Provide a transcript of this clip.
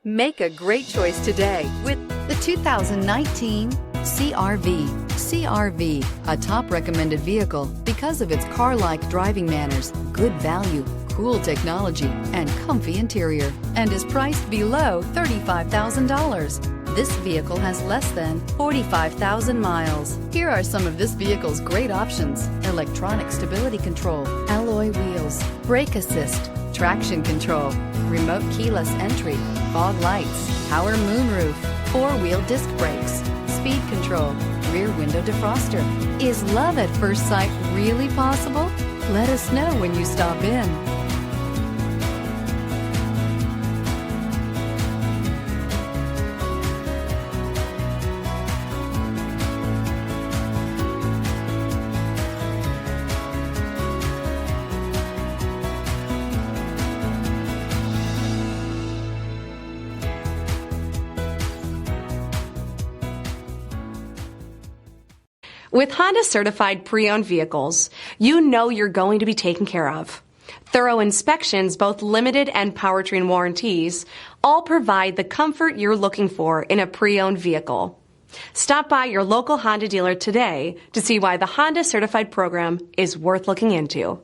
Make a great choice today with the 2019 CR-V. CR-V, a top recommended vehicle because of its car-like driving manners, good value, cool technology, and comfy interior, and is priced below $35,000. This vehicle has less than 45,000 miles. Here are some of this vehicle's great options: electronic stability control, alloy wheels, brake assist, traction control, remote keyless entry, fog lights, power moonroof, four-wheel disc brakes, speed control, rear window defroster. Is love at first sight really possible? Let us know when you stop in. With Honda Certified pre-owned vehicles, you know you're going to be taken care of. Thorough inspections, both limited and powertrain warranties, all provide the comfort you're looking for in a pre-owned vehicle. Stop by your local Honda dealer today to see why the Honda Certified program is worth looking into.